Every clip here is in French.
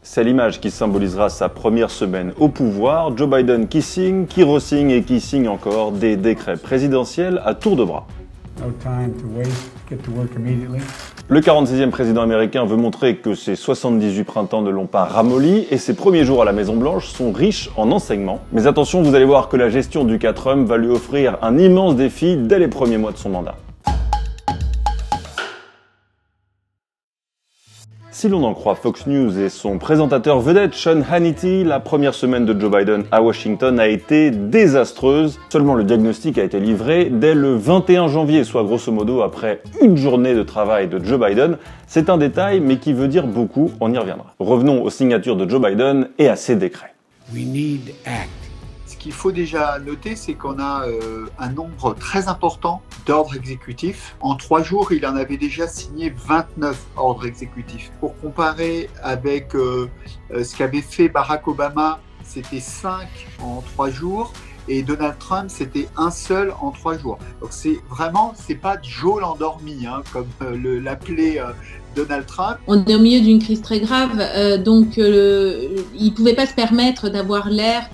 C'est l'image qui symbolisera sa première semaine au pouvoir. Joe Biden qui signe, qui re-signe et qui signe encore des décrets présidentiels à tour de bras. No time to waste, get to work immediately. Le 46e président américain veut montrer que ses 78 printemps ne l'ont pas ramolli et ses premiers jours à la Maison-Blanche sont riches en enseignements. Mais attention, vous allez voir que la gestion du cas Trump va lui offrir un immense défi dès les premiers mois de son mandat. Si l'on en croit Fox News et son présentateur vedette Sean Hannity, la première semaine de Joe Biden à Washington a été désastreuse. Seulement le diagnostic a été livré dès le 21 janvier, soit grosso modo après une journée de travail de Joe Biden. C'est un détail, mais qui veut dire beaucoup, on y reviendra. Revenons aux signatures de Joe Biden et à ses décrets. We need act. Ce qu'il faut déjà noter, c'est qu'on a un nombre très important d'ordres exécutifs. En 3 jours, il en avait déjà signé 29 ordres exécutifs. Pour comparer avec ce qu'avait fait Barack Obama, c'était 5 en 3 jours. Et Donald Trump, c'était un seul en 3 jours. Donc c'est pas Joe l'endormi, hein, comme l'appelait Donald Trump. On est au milieu d'une crise très grave, donc il ne pouvait pas se permettre d'avoir l'air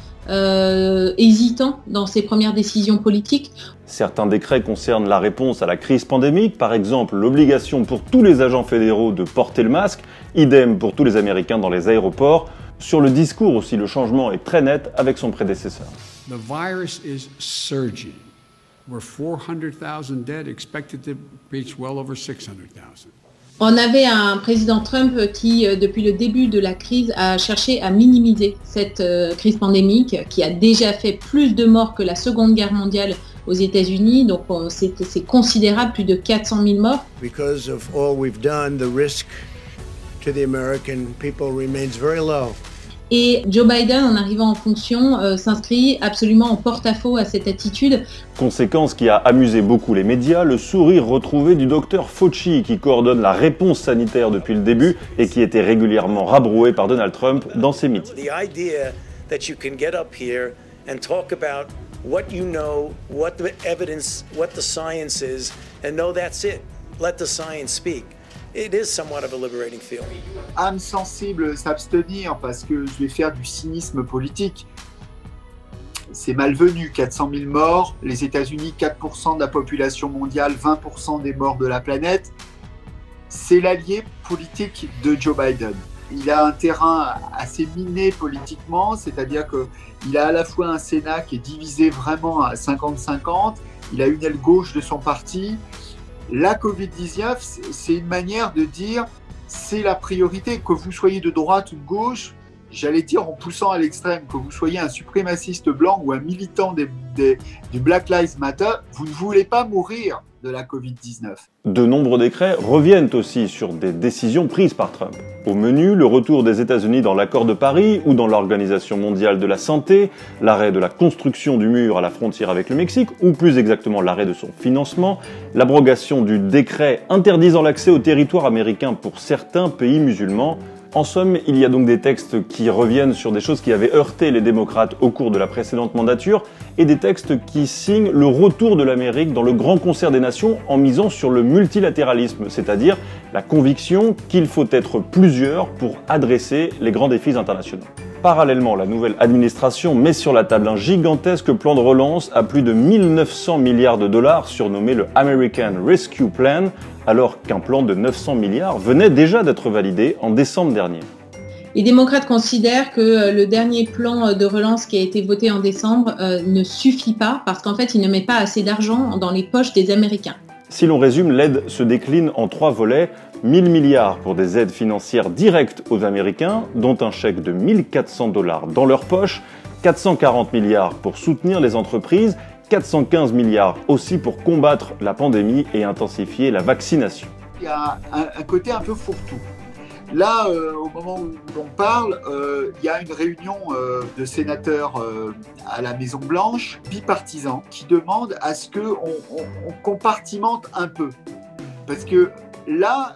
hésitant dans ses premières décisions politiques. Certains décrets concernent la réponse à la crise pandémique, par exemple l'obligation pour tous les agents fédéraux de porter le masque, idem pour tous les Américains dans les aéroports. Sur le discours aussi, le changement est très net avec son prédécesseur. The virus is surging. We're 400,000 dead, expected to reach well over 600,000. On avait un président Trump qui, depuis le début de la crise, a cherché à minimiser cette crise pandémique, qui a déjà fait plus de morts que la Seconde Guerre mondiale aux États-Unis. Donc c'est considérable, plus de 400 000 morts. Because of all we've done, the risk to the American people remains very low. Et Joe Biden, en arrivant en fonction, s'inscrit absolument en porte-à-faux à cette attitude. Conséquence qui a amusé beaucoup les médias, le sourire retrouvé du docteur Fauci qui coordonne la réponse sanitaire depuis le début et qui était régulièrement rabroué par Donald Trump dans ses meetings. The idea that you can get up here and talk about what you know, what the evidence, what the science is, and no, that's it. Let the science speak. It is somewhat of a liberating feeling. Âme sensible, s'abstenir parce que je vais faire du cynisme politique. C'est malvenu, 400 000 morts, les États-Unis, 4% de la population mondiale, 20% des morts de la planète. C'est l'allié politique de Joe Biden. Il a un terrain assez miné politiquement, c'est-à-dire qu'il a à la fois un Sénat qui est divisé vraiment à 50-50, il a une aile gauche de son parti. La Covid-19, c'est une manière de dire c'est la priorité, que vous soyez de droite ou de gauche, j'allais dire en poussant à l'extrême, que vous soyez un suprémaciste blanc ou un militant du Black Lives Matter, vous ne voulez pas mourir de la Covid-19. De nombreux décrets reviennent aussi sur des décisions prises par Trump. Au menu, le retour des États-Unis dans l'accord de Paris ou dans l'Organisation mondiale de la santé, l'arrêt de la construction du mur à la frontière avec le Mexique, ou plus exactement l'arrêt de son financement, l'abrogation du décret interdisant l'accès au territoire américain pour certains pays musulmans. En somme, il y a donc des textes qui reviennent sur des choses qui avaient heurté les démocrates au cours de la précédente mandature et des textes qui signent le retour de l'Amérique dans le grand concert des nations en misant sur le multilatéralisme, c'est-à-dire la conviction qu'il faut être plusieurs pour adresser les grands défis internationaux. Parallèlement, la nouvelle administration met sur la table un gigantesque plan de relance à plus de 1900 milliards de dollars surnommé le American Rescue Plan, alors qu'un plan de 900 milliards venait déjà d'être validé en décembre dernier. Les démocrates considèrent que le dernier plan de relance qui a été voté en décembre ne suffit pas parce qu'en fait, il ne met pas assez d'argent dans les poches des Américains. Si l'on résume, l'aide se décline en 3 volets. 1000 milliards pour des aides financières directes aux Américains, dont un chèque de 1400 $ dans leur poche, 440 milliards pour soutenir les entreprises, 415 milliards aussi pour combattre la pandémie et intensifier la vaccination. Il y a un côté un peu fourre-tout. Là, au moment où l'on parle, il y a une réunion de sénateurs à la Maison-Blanche, bipartisans, qui demandent à ce qu'on compartimente un peu. Parce que là,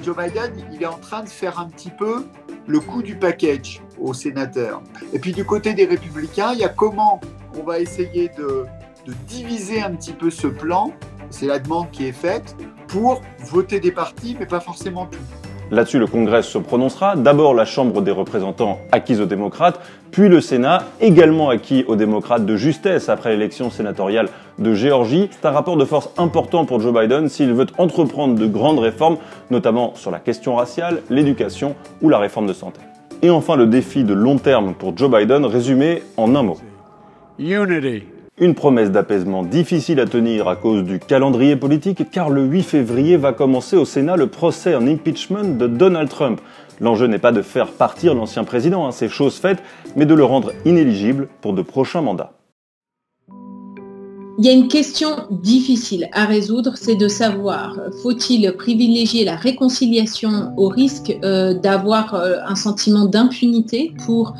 Joe Biden, il est en train de faire un petit peu le coup du package aux sénateurs. Et puis du côté des républicains, il y a comment on va essayer de diviser un petit peu ce plan, c'est la demande qui est faite, pour voter des partis, mais pas forcément tout. Là-dessus, le Congrès se prononcera, d'abord la Chambre des représentants acquise aux démocrates, puis le Sénat, également acquis aux démocrates de justesse après l'élection sénatoriale de Géorgie. C'est un rapport de force important pour Joe Biden s'il veut entreprendre de grandes réformes, notamment sur la question raciale, l'éducation ou la réforme de santé. Et enfin, le défi de long terme pour Joe Biden, résumé en un mot. Unity. Une promesse d'apaisement difficile à tenir à cause du calendrier politique, car le 8 février va commencer au Sénat le procès en impeachment de Donald Trump. L'enjeu n'est pas de faire partir l'ancien président, c'est chose faite, mais de le rendre inéligible pour de prochains mandats. Il y a une question difficile à résoudre, c'est de savoir, faut-il privilégier la réconciliation au risque d'avoir un sentiment d'impunité pour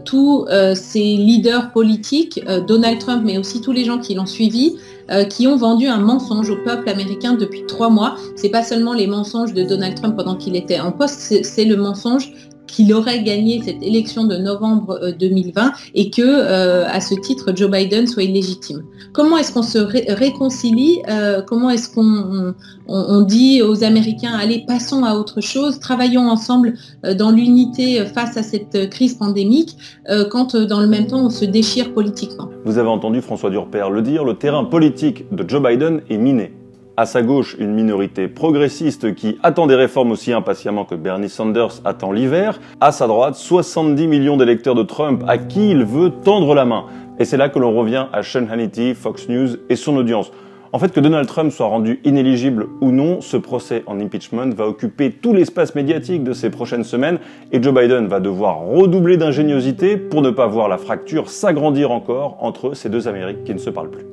tous ces leaders politiques, Donald Trump, mais aussi tous les gens qui l'ont suivi, qui ont vendu un mensonge au peuple américain depuis 3 mois. C'est pas seulement les mensonges de Donald Trump pendant qu'il était en poste, c'est le mensonge qu'il aurait gagné cette élection de novembre 2020 et que, à ce titre, Joe Biden soit illégitime. Comment est-ce qu'on se réconcilie? Comment est-ce qu'on dit aux Américains, allez, passons à autre chose, travaillons ensemble dans l'unité face à cette crise pandémique, quand dans le même temps on se déchire politiquement? Vous avez entendu François Durper le dire, le terrain politique de Joe Biden est miné. À sa gauche, une minorité progressiste qui attend des réformes aussi impatiemment que Bernie Sanders attend l'hiver. À sa droite, 70 millions d'électeurs de Trump à qui il veut tendre la main. Et c'est là que l'on revient à Sean Hannity, Fox News et son audience. En fait, que Donald Trump soit rendu inéligible ou non, ce procès en impeachment va occuper tout l'espace médiatique de ces prochaines semaines et Joe Biden va devoir redoubler d'ingéniosité pour ne pas voir la fracture s'agrandir encore entre ces deux Amériques qui ne se parlent plus.